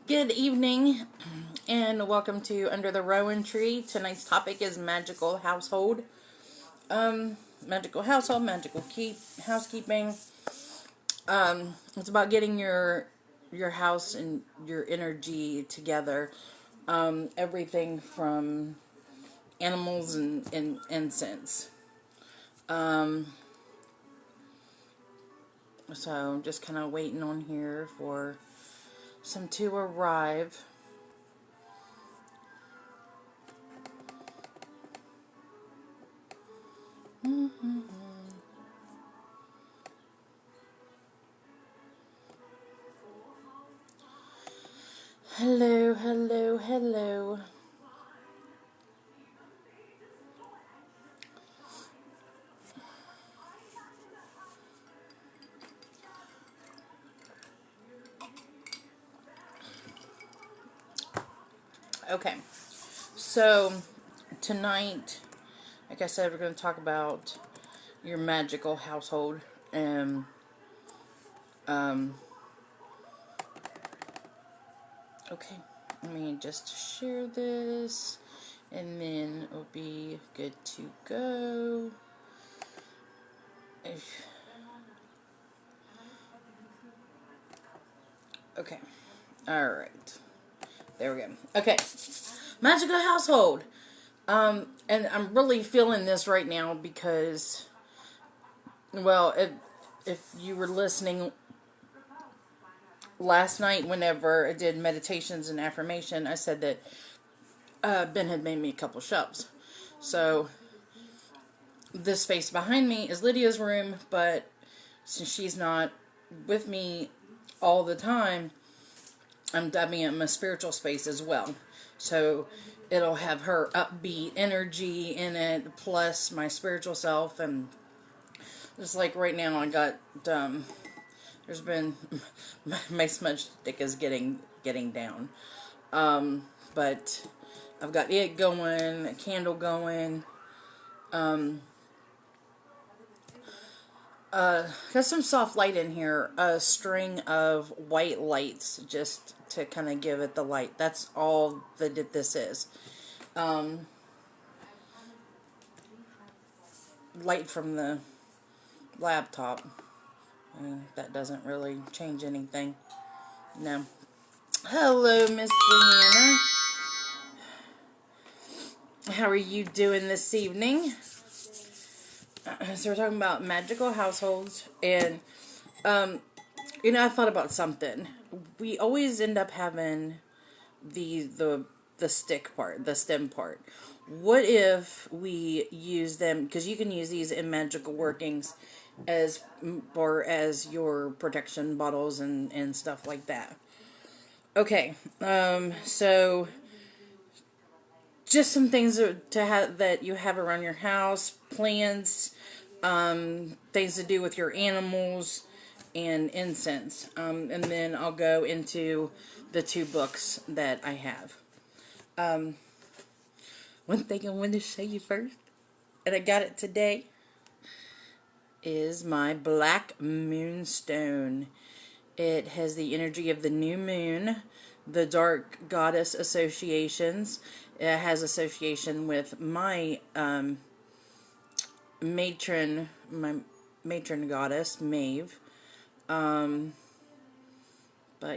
Good evening, and welcome to Under the Rowan Tree. Tonight's topic is magical household. Magical household, housekeeping. It's about getting your house and your energy together. Everything from animals and incense. So I'm just kind of waiting on here for some to arrive. Hello, hello, hello. Okay, so tonight, like I said, we're going to talk about your magical household. And, um, okay, let me just share this, and then it'll be good to go. Okay, alright. There we go. Okay, magical household. And I'm really feeling this right now because, well, if you were listening last night, whenever I did meditations and affirmation, I said that Ben had made me a couple shelves. So this space behind me is Lydia's room, but since she's not with me all the time, I'm dubbing it my spiritual space as well. So it'll have her upbeat energy in it, plus my spiritual self. And just like right now, I got there's been my smudge stick is getting down, but I've got it going, a candle going. Got some soft light in here, a string of white lights just to kind of give it the light. That's all that this is. Light from the laptop. That doesn't really change anything. No. Hello, Miss Brianna. How are you doing this evening? So we're talking about magical households, and I thought about something. We always end up having the stick part, the stem part. What if we use them, because you can use these in magical workings as or as your protection bottles and stuff like that. Okay, so just some things to have that you have around your house, plants, things to do with your animals, and incense. And then I'll go into the two books that I have. One thing I wanted to show you first, and I got it today, is my Black Moonstone. It has the energy of the new moon, the dark goddess associations. It has association with my my matron goddess, Maeve. But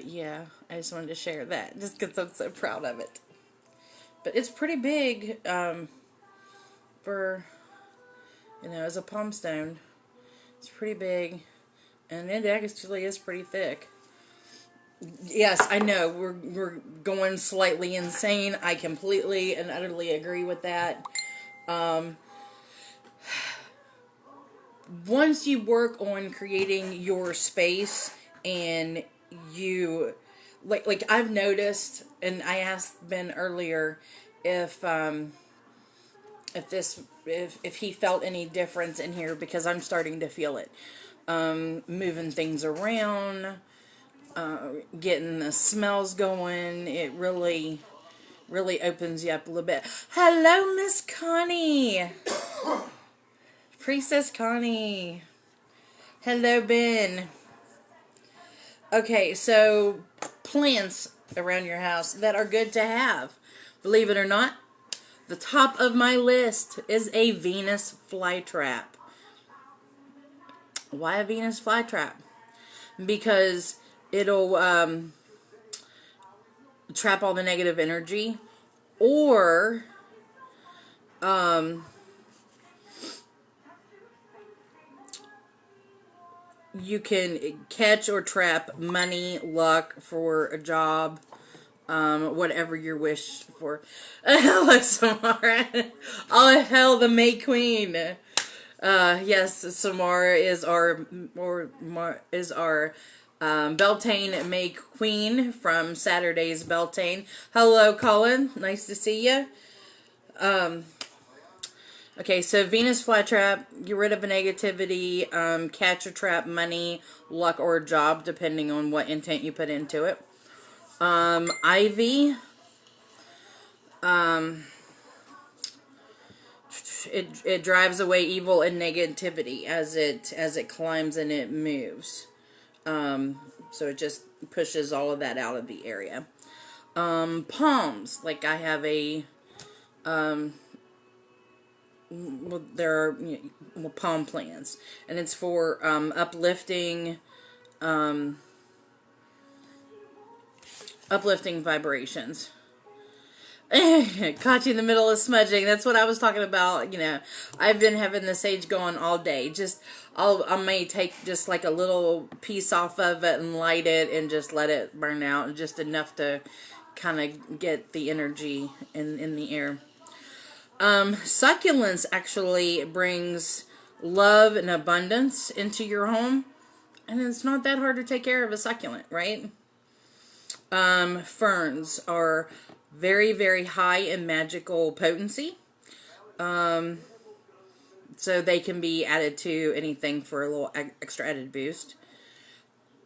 yeah, I just wanted to share that just because I'm so proud of it. But it's pretty big for, as a palm stone. It's pretty big, and it actually is pretty thick. Yes, I know we're going slightly insane. I completely and utterly agree with that. Once you work on creating your space, and you like I've noticed, and I asked Ben earlier if if he felt any difference in here, because I'm starting to feel it. Moving things around, getting the smells going, it really opens you up a little bit. Hello, Miss Connie. Priestess Connie. Hello, Ben. Okay, so plants around your house that are good to have. Believe it or not, the top of my list is a Venus flytrap. Why a Venus flytrap? Because it'll trap all the negative energy, or you can catch or trap money, luck for a job, whatever your wish for. Look, Samara. All hell the May Queen. Yes, Samara is our Beltane May Queen from Saturday's Beltane. Hello, Colin. Nice to see you. Okay, so Venus flytrap, get rid of a negativity, catch or trap money, luck, or job, depending on what intent you put into it. Ivy, it drives away evil and negativity as it climbs and it moves. So it just pushes all of that out of the area. Palms, like I have a well, there are palm plants, and it's for uplifting vibrations. Caught you in the middle of smudging. That's what I was talking about. I've been having the sage going all day. I may take just like a little piece off of it and light it and just let it burn out, just enough to kind of get the energy in the air. Succulents actually brings love and abundance into your home, and it's not that hard to take care of a succulent, right? Ferns are very, very high in magical potency. So they can be added to anything for a little extra added boost.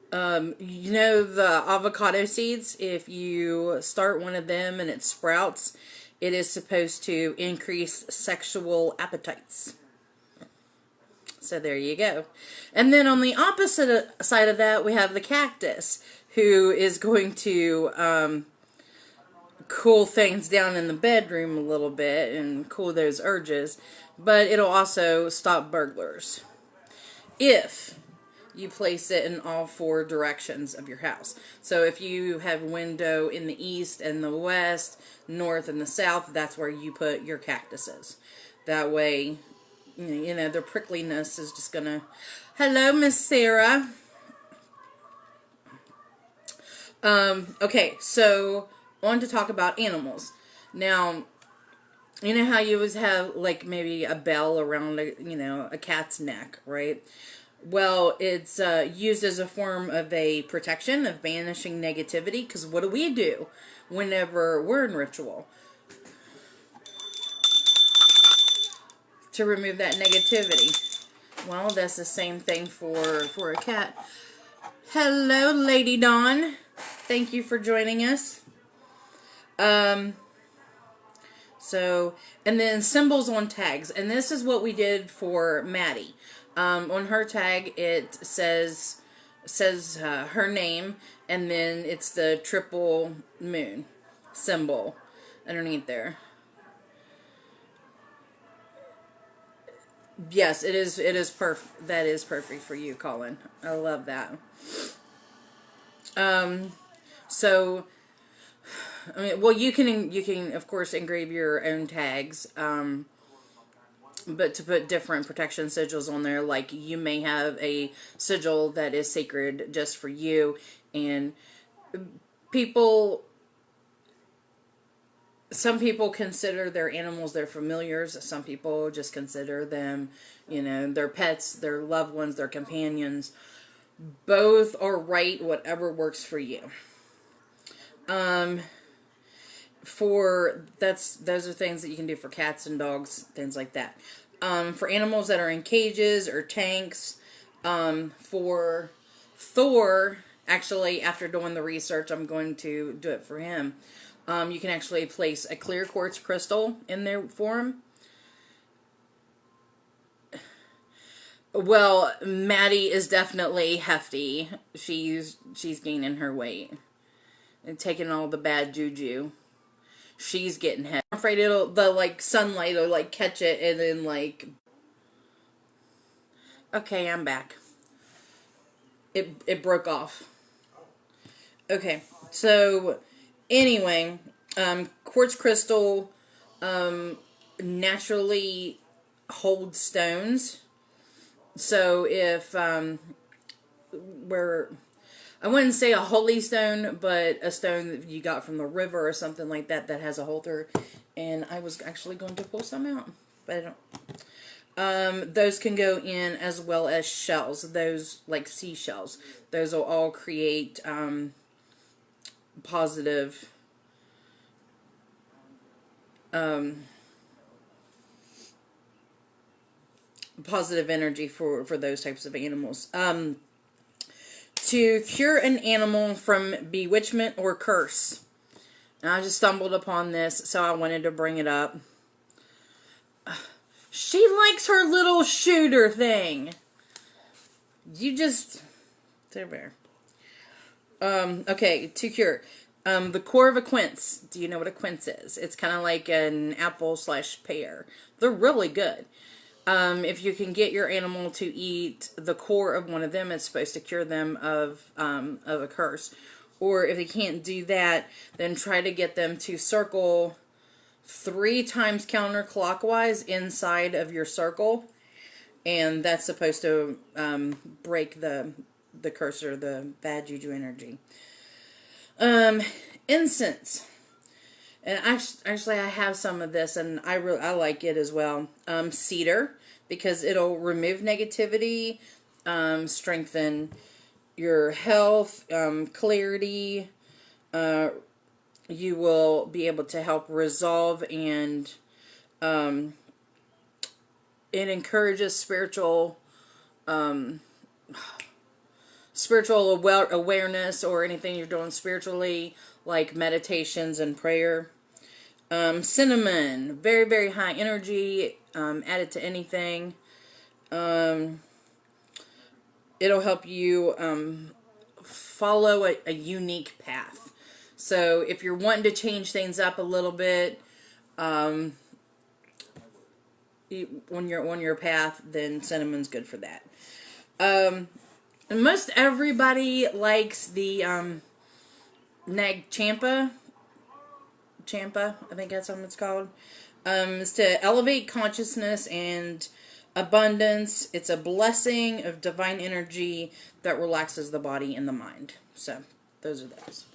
The avocado seeds, if you start one of them and it sprouts, it is supposed to increase sexual appetites. So there you go. And then on the opposite side of that, we have the cactus, who is going to cool things down in the bedroom a little bit and cool those urges, but it'll also stop burglars if you place it in all four directions of your house. So if you have a window in the east and the west, north and the south, that's where you put your cactuses. That way, their prickliness is just gonna... Hello, Miss Sarah. Okay, so on to talk about animals. Now, you know how you always have like maybe a bell around a cat's neck, right? Well, it's used as a form of a protection, of banishing negativity, because what do we do whenever we're in ritual? To remove that negativity. Well, that's the same thing for a cat. Hello, Lady Dawn. Thank you for joining us. So, and then symbols on tags. And this is what we did for Maddie. On her tag, it says her name, and then it's the triple moon symbol underneath there. Yes, it is. It is perfect. That is perfect for you, Colin. I love that. So, I mean, well, you can of course engrave your own tags. But to put different protection sigils on there, like you may have a sigil that is sacred just for you, and some people consider their animals their familiars. Some people just consider them, their pets, their loved ones, their companions. Both are right, whatever works for you. Those are things that you can do for cats and dogs, things like that. For animals that are in cages or tanks, for Thor, actually, after doing the research, I'm going to do it for him. You can actually place a clear quartz crystal in there for him. Well, Maddie is definitely hefty. She's gaining her weight. and taking all the bad juju. She's getting hit. I'm afraid the like sunlight will like catch it and then like. Okay, I'm back. It broke off. Okay, so anyway, quartz crystal naturally holds stones. So if we're I wouldn't say a holy stone, but a stone that you got from the river or something like that that has a holder. And I was actually going to pull some out, but I don't. Those can go in as well as shells. Those like seashells. Those will all create positive positive energy for those types of animals. To cure an animal from bewitchment or curse. And I just stumbled upon this, so I wanted to bring it up. She likes her little shooter thing. You just... There. Okay, to cure. The core of a quince. Do you know what a quince is? It's kind of like an apple/pear. They're really good. If you can get your animal to eat the core of one of them, it's supposed to cure them of a curse. Or if they can't do that, then try to get them to circle 3 times counterclockwise inside of your circle. And that's supposed to break the curse or the bad juju energy. Incense. And actually, I have some of this, and I like it as well. Cedar, because it'll remove negativity, strengthen your health, clarity. You will be able to help resolve, and it encourages spiritual awareness or anything you're doing spiritually, like meditations and prayer. Cinnamon, very, very high energy. Add it to anything. It'll help you follow a unique path. So if you're wanting to change things up a little bit on your path, then cinnamon's good for that. And most everybody likes the Nag Champa, I think that's what it's called. It's to elevate consciousness and abundance. It's a blessing of divine energy that relaxes the body and the mind. So, those are those.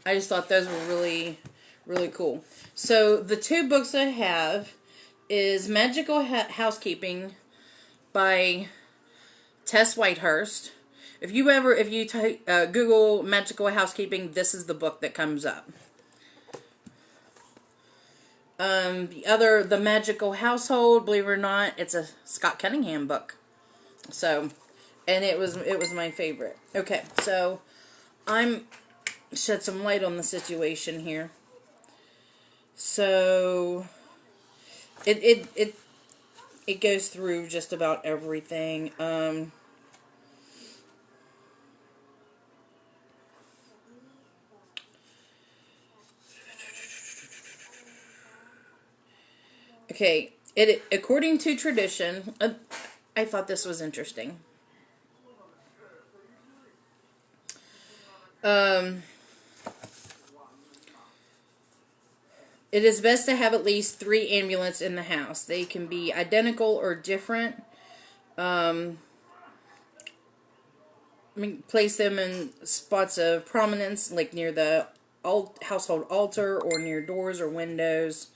I just thought those were really, really cool. So, the 2 books I have is Magical Housekeeping by Tess Whitehurst. If you Google Magical Housekeeping, this is the book that comes up. The Magical Household, believe it or not, it's a Scott Cunningham book. So, and it was my favorite. Okay, so I'm shed some light on the situation here. So it goes through just about everything. Okay, according to tradition, I thought this was interesting. It is best to have at least 3 amulets in the house. They can be identical or different. Place them in spots of prominence, like near the household altar or near doors or windows.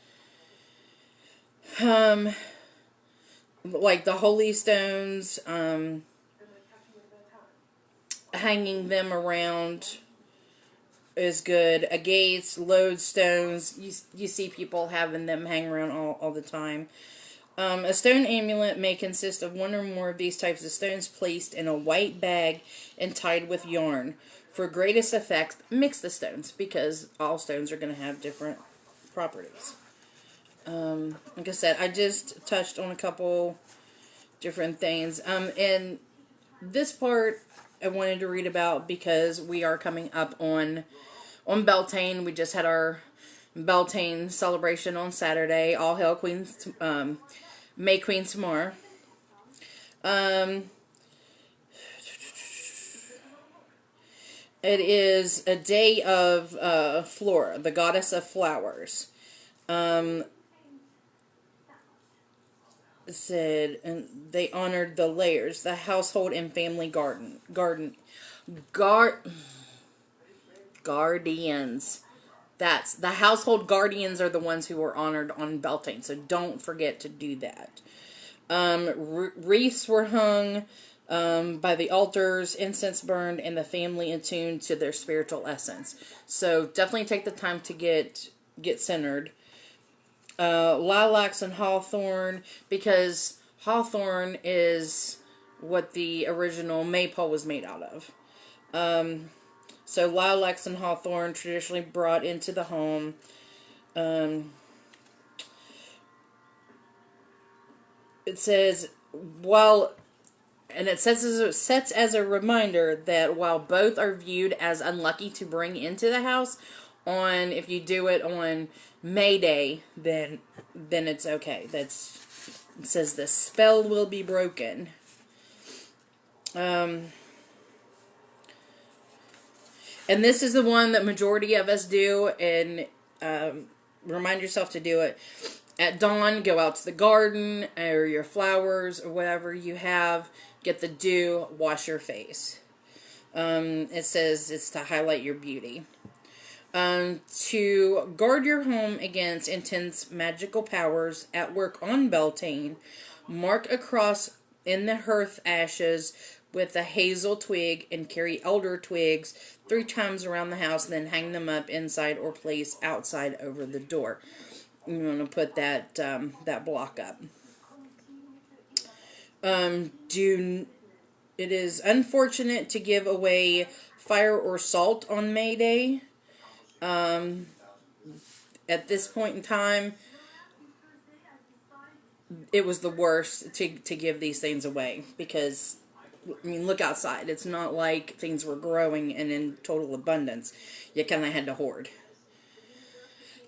Like the holy stones, hanging them around is good. Agates, lodestones, you see people having them hang around all the time. A stone amulet may consist of 1 or more of these types of stones placed in a white bag and tied with yarn. For greatest effect, mix the stones, because all stones are going to have different properties. Like I said, I just touched on a couple different things. And this part, I wanted to read about because we are coming up on Beltane. We just had our Beltane celebration on Saturday. All hail Queens, May Queen Tamar. It is a day of Flora, the goddess of flowers. It said, and they honored the layers, the household and family guardians. That's the household guardians are the ones who were honored on Beltane. So don't forget to do that. Wreaths were hung by the altars, incense burned, and the family attuned to their spiritual essence. So definitely take the time to get centered. Lilacs and hawthorn, because hawthorn is what the original maypole was made out of. So lilacs and hawthorn traditionally brought into the home. It says, it sets as a reminder that while both are viewed as unlucky to bring into the house, if you do it on May Day, then it's okay. It says the spell will be broken. And this is the one that majority of us do, and remind yourself to do it. At dawn, go out to the garden or your flowers or whatever you have. Get the dew, wash your face. It says it's to highlight your beauty. To guard your home against intense magical powers at work on Beltane, mark a cross in the hearth ashes with a hazel twig and carry elder twigs 3 times around the house, then hang them up inside or place outside over the door. You want to put that block up. It is unfortunate to give away fire or salt on May Day. At this point in time, it was the worst to give these things away because, I mean, look outside. It's not like things were growing and in total abundance. You kind of had to hoard.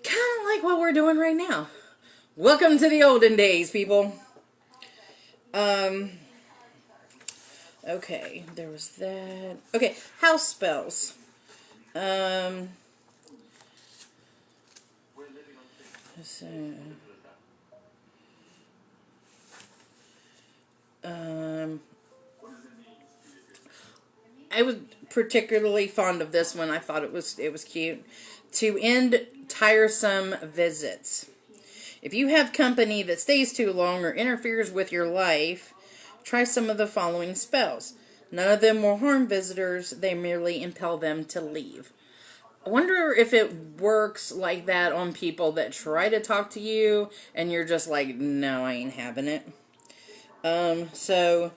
Kind of like what we're doing right now. Welcome to the olden days, people. Okay, there was that. Okay, house spells. I was particularly fond of this one. I thought it was cute. To end tiresome visits. If you have company that stays too long or interferes with your life, try some of the following spells. None of them will harm visitors. They merely impel them to leave. I wonder if it works like that on people that try to talk to you and you're just like, no, I ain't having it. So,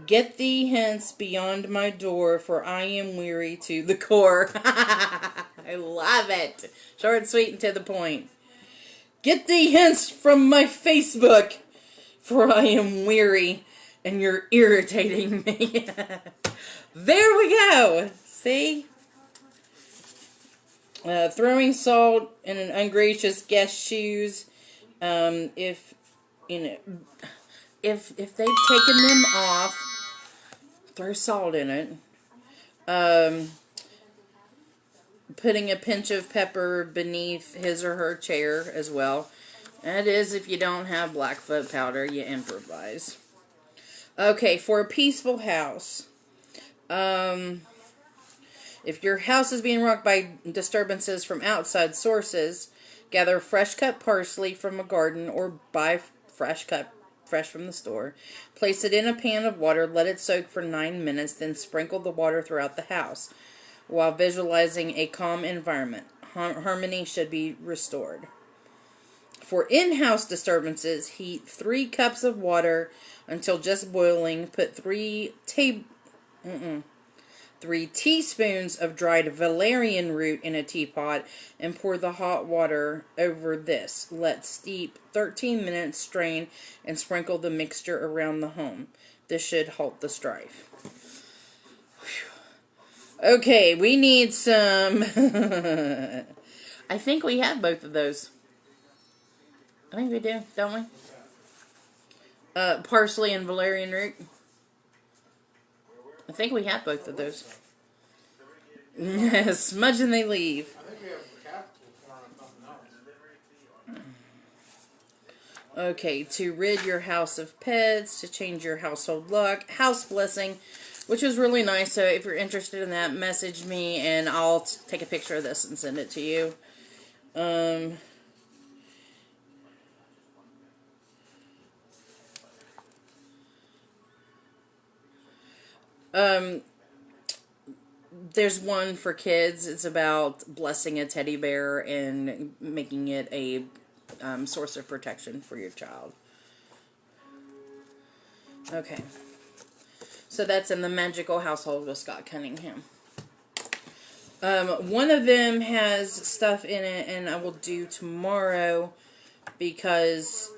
get thee hence beyond my door, for I am weary to the core. I love it. Short, sweet, and to the point. Get thee hence from my Facebook, for I am weary and you're irritating me. There we go. See? Throwing salt in an ungracious guest's shoes. If they've taken them off, throw salt in it. Putting a pinch of pepper beneath his or her chair as well. That is, if you don't have Blackfoot powder, you improvise. Okay, for a peaceful house. If your house is being rocked by disturbances from outside sources, gather fresh cut parsley from a garden or buy fresh from the store. Place it in a pan of water, let it soak for 9 minutes, then sprinkle the water throughout the house while visualizing a calm environment. Harmony should be restored. For in-house disturbances, heat 3 cups of water until just boiling. Put 3 teaspoons of dried valerian root in a teapot and pour the hot water over this. Let steep 13 minutes, strain, and sprinkle the mixture around the home. This should halt the strife. Okay, we need some... I think we have both of those. I think we do, don't we? Parsley and valerian root. I think we have both of those. Smudge and they leave. I think we have capital form of something else. Okay, to rid your house of pets, to change your household luck, house blessing, which was really nice. So if you're interested in that, message me and I'll take a picture of this and send it to you. There's one for kids. It's about blessing a teddy bear and making it a source of protection for your child. Okay. So that's in the Magical Household with Scott Cunningham. One of them has stuff in it, and I will do tomorrow because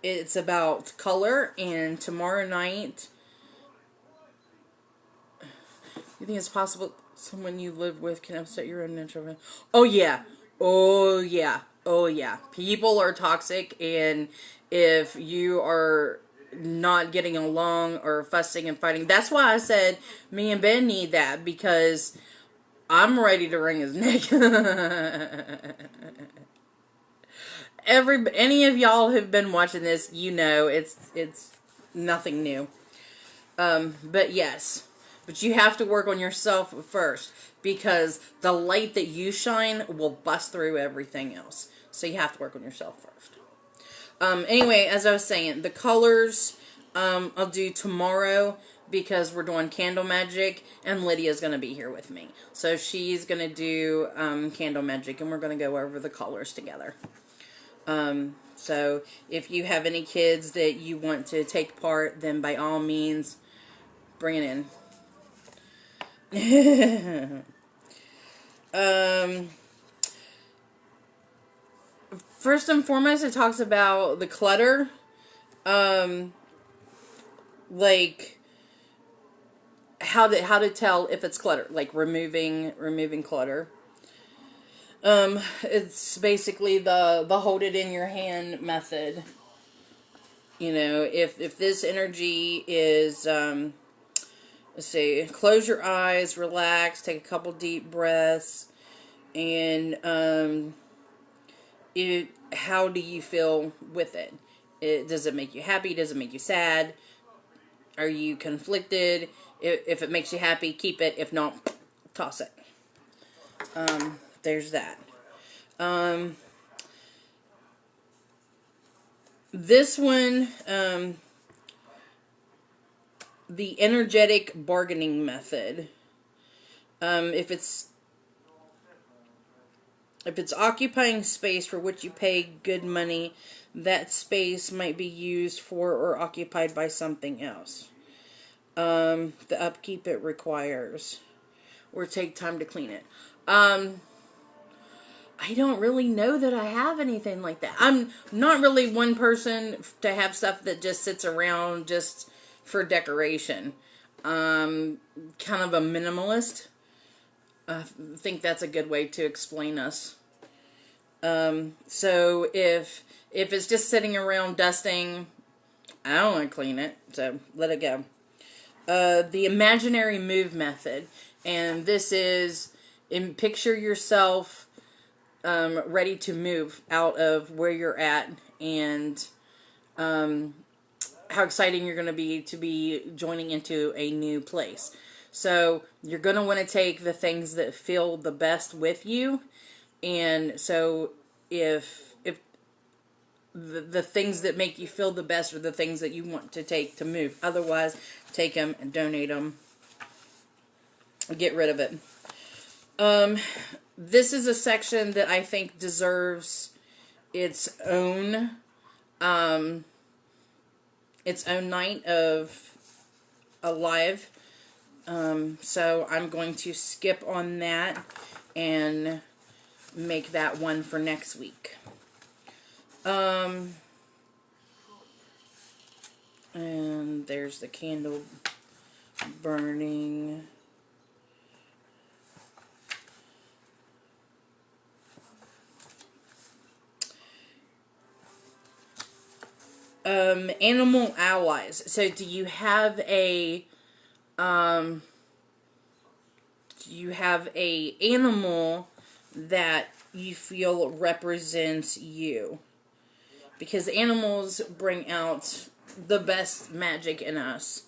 it's about color, and tomorrow night... You think it's possible someone you live with can upset your own natural... Oh, yeah. Oh, yeah. Oh, yeah. People are toxic, and if you are not getting along or fussing and fighting... That's why I said me and Ben need that, because I'm ready to wring his neck. Any of y'all who've been watching this, you know it's nothing new. But yes... But you have to work on yourself first, because the light that you shine will bust through everything else. So you have to work on yourself first. Anyway, as I was saying, the colors I'll do tomorrow because we're doing candle magic, and Lydia's going to be here with me. So she's going to do candle magic, and we're going to go over the colors together. So if you have any kids that you want to take part, then by all means, bring it in. First and foremost, it talks about the clutter. Like how to tell if it's clutter, like removing clutter. It's basically the hold it in your hand method. You know, if this energy is let's see, close your eyes, relax, take a couple deep breaths, and how do you feel with it? Does it make you happy? Does it make you sad? Are you conflicted? If it makes you happy, keep it. If not, toss it. There's that. This one, the energetic bargaining method. If it's occupying space for which you pay good money, that space might be used for or occupied by something else. The upkeep it requires, or take time to clean it. I don't really know that I have anything like that. I'm not really one person to have stuff that just sits around just for decoration. Kind of a minimalist. I think that's a good way to explain us. So if it's just sitting around dusting, I don't want to clean it, so let it go. The imaginary move method, and this is picture yourself ready to move out of where you're at, and how exciting you're going to be joining into a new place. So you're going to want to take the things that feel the best with you, and so if the things that make you feel the best are the things that you want to take to move. Otherwise, take them and donate them. Get rid of it. This is a section that I think deserves its own night of a live. So I'm going to skip on that and make that one for next week. And there's the candle burning. Animal allies. So do you have a animal that you feel represents you? Because animals bring out the best magic in us.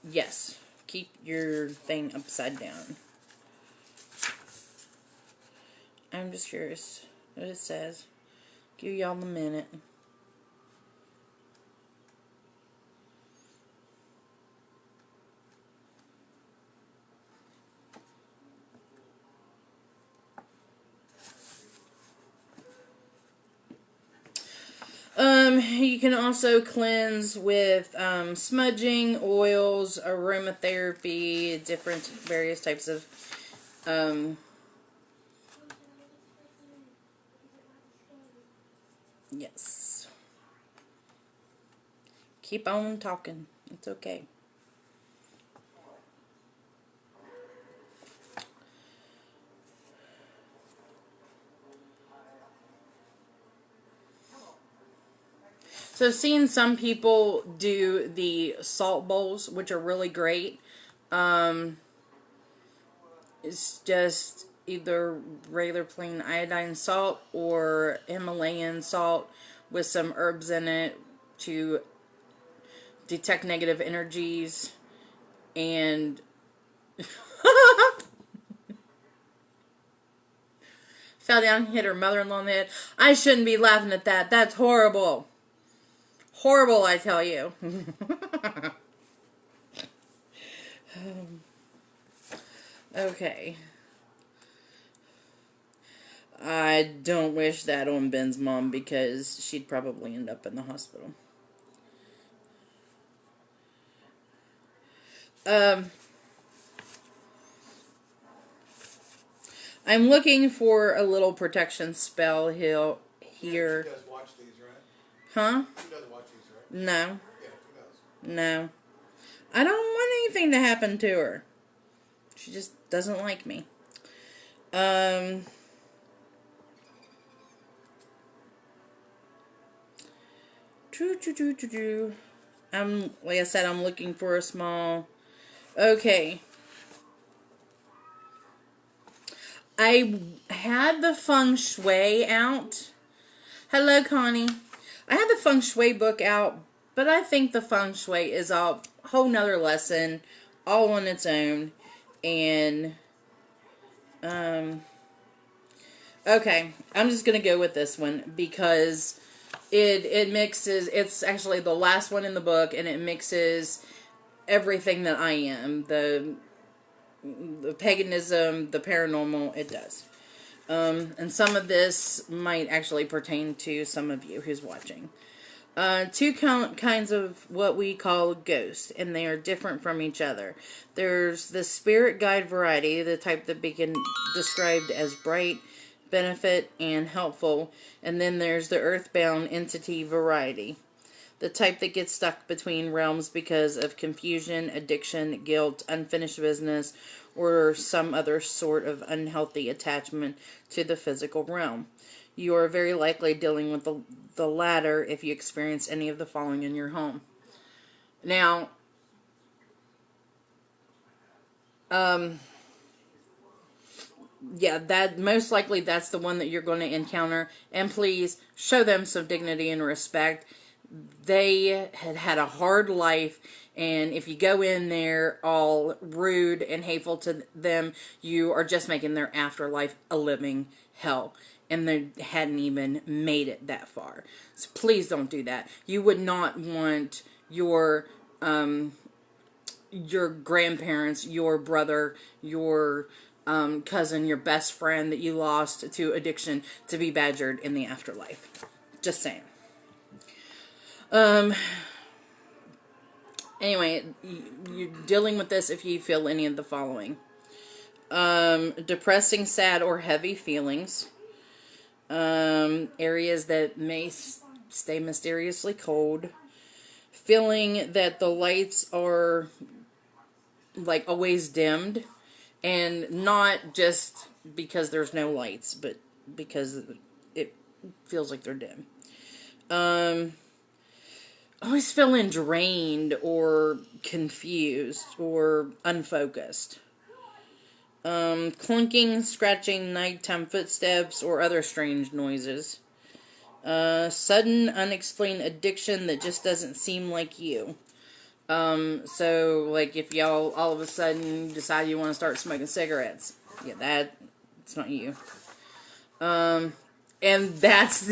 Yes. Keep your thing upside down. I'm just curious what it says. Give y'all a minute. You can also cleanse with smudging, oils, aromatherapy, different various types of yes. Keep on talking. It's okay. So seeing some people do the salt bowls, which are really great. It's just either regular plain iodine salt or Himalayan salt with some herbs in it to detect negative energies and fell down and hit her mother-in-law in the head. I shouldn't be laughing at that. That's horrible. Horrible, I tell you. Okay. I don't wish that on Ben's mom because she'd probably end up in the hospital. Um, I'm looking for a little protection spell here. She does watch these, right? Huh? She does watch these, right? No. Yeah, she does. No. I don't want anything to happen to her. She just doesn't like me. Um... Like I said, I'm looking for a small... Okay. I had the feng shui out. Hello, Connie. I had the feng shui book out, but I think the feng shui is a whole nother lesson, all on its own. And, okay, I'm just going to go with this one because it mixes, it's actually the last one in the book, and it mixes everything that I am. The paganism, the paranormal, it does. And some of this might actually pertain to some of you who's watching. Two kinds of what we call ghosts, and they are different from each other. There's the spirit guide variety, the type that can be described as bright, benefit, and helpful. And then there's the earthbound entity variety, the type that gets stuck between realms because of confusion, addiction, guilt, unfinished business, or some other sort of unhealthy attachment to the physical realm. You are very likely dealing with the latter if you experience any of the following in your home. Now, yeah, that most likely that's the one that you're going to encounter. And please show them some dignity and respect. They had had a hard life, and if you go in there all rude and hateful to them, you are just making their afterlife a living hell. And they hadn't even made it that far. So please don't do that. You would not want your grandparents, your brother, your cousin, your best friend that you lost to addiction to be badgered in the afterlife. Just saying. Anyway, you're dealing with this if you feel any of the following. Depressing, sad, or heavy feelings. Areas that may stay mysteriously cold. Feeling that the lights are like always dimmed, and not just because there's no lights, but because it feels like they're dim. Always feeling drained or confused or unfocused. Clunking, scratching, nighttime footsteps, or other strange noises. Sudden, unexplained addiction that just doesn't seem like you. So, like, if y'all all of a sudden decide you want to start smoking cigarettes, yeah, it's not you. And that's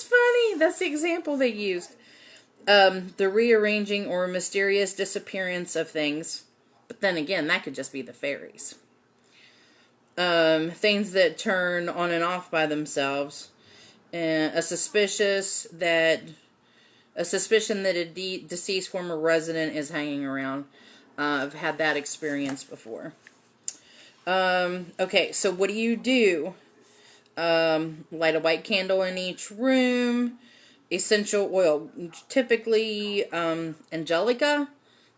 funny. That's the example they used. The rearranging or mysterious disappearance of things. But then again, that could just be the fairies. Things that turn on and off by themselves. And a suspicion that a deceased former resident is hanging around. I've had that experience before. Okay, so what do you do? Light a white candle in each room. Essential oil, typically angelica.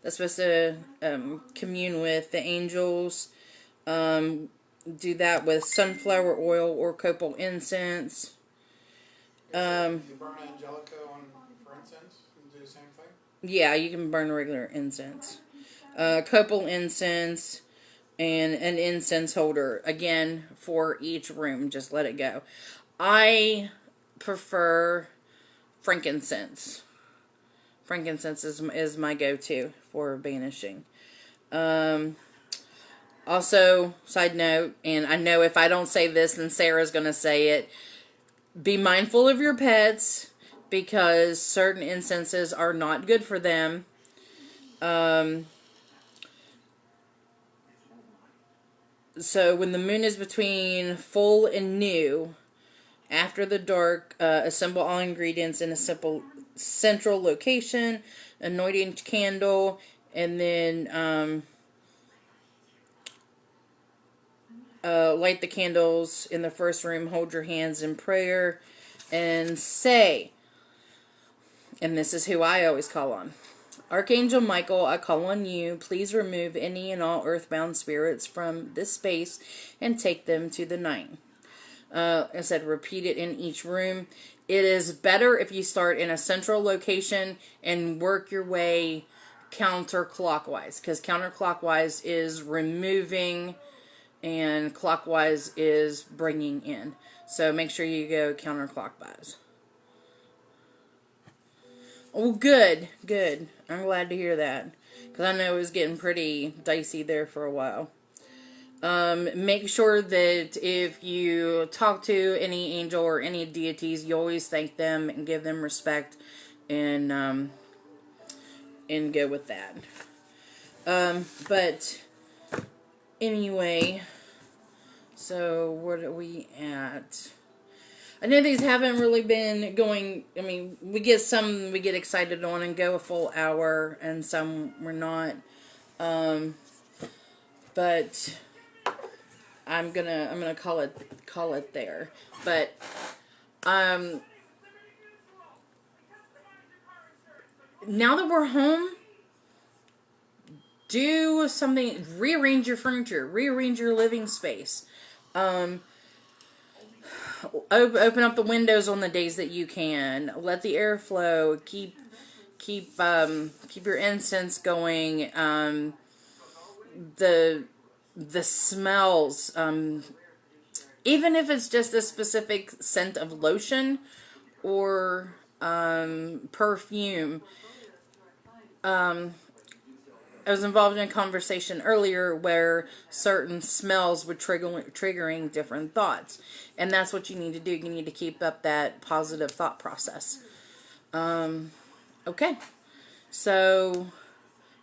That's supposed to commune with the angels. Do that with sunflower oil or copal incense. You burn angelica for incense and do the same thing? Yeah, you can burn regular incense. Copal incense and an incense holder. Again, for each room. Just let it go. I prefer frankincense. Frankincense is my go-to for banishing. Also, side note, and I know if I don't say this, then Sarah's going to say it. Be mindful of your pets, because certain incenses are not good for them. So when the moon is between full and new, after the dark, assemble all ingredients in a simple central location, anointing candle, and then light the candles in the first room, hold your hands in prayer, and say, and this is who I always call on. Archangel Michael, I call on you. Please remove any and all earthbound spirits from this space and take them to the night. I said repeat it in each room. It is better if you start in a central location and work your way counterclockwise, because counterclockwise is removing and clockwise is bringing in. So make sure you go counterclockwise. Oh, good. I'm glad to hear that, because I know it was getting pretty dicey there for a while. Make sure that if you talk to any angel or any deities, you always thank them and give them respect, and go with that. But anyway, so what are we at? I know these haven't really been going. I mean, we get some we get excited on and go a full hour, and some we're not. But I'm gonna call it there. But now that we're home, do something. Rearrange your furniture. Rearrange your living space. Open up the windows on the days that you can. Let the air flow. Keep your incense going. The smells. Even if it's just a specific scent of lotion or perfume. I was involved in a conversation earlier where certain smells were triggering different thoughts. And that's what you need to do. You need to keep up that positive thought process. Okay. So,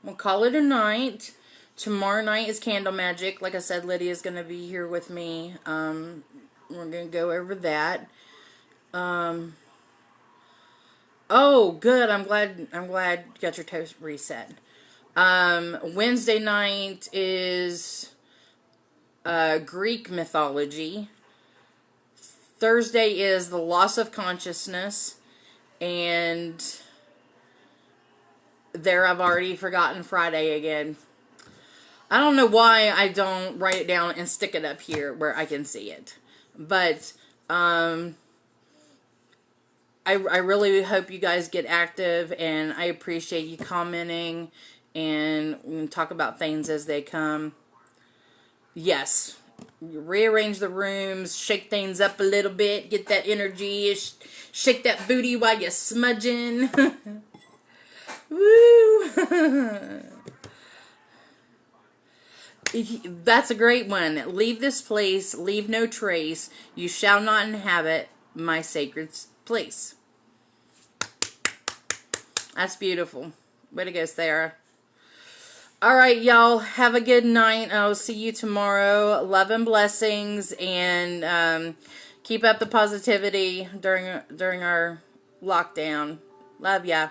we'll call it a night. Tomorrow night is Candle Magic. Like I said, Lydia's going to be here with me. We're going to go over that. Oh, good. I'm glad you got your toast reset. Wednesday night is Greek mythology. Thursday is the loss of consciousness. And there I've already forgotten Friday again. I don't know why I don't write it down and stick it up here where I can see it. But I really hope you guys get active, and I appreciate you commenting, and we can talk about things as they come. Yes. Rearrange the rooms, shake things up a little bit, get that energy, shake that booty while you're smudging. Woo! That's a great one. Leave this place, leave no trace. You shall not inhabit my sacred place. That's beautiful. Way to go, Sarah. All right, y'all. Have a good night. I'll see you tomorrow. Love and blessings, and keep up the positivity during our lockdown. Love ya.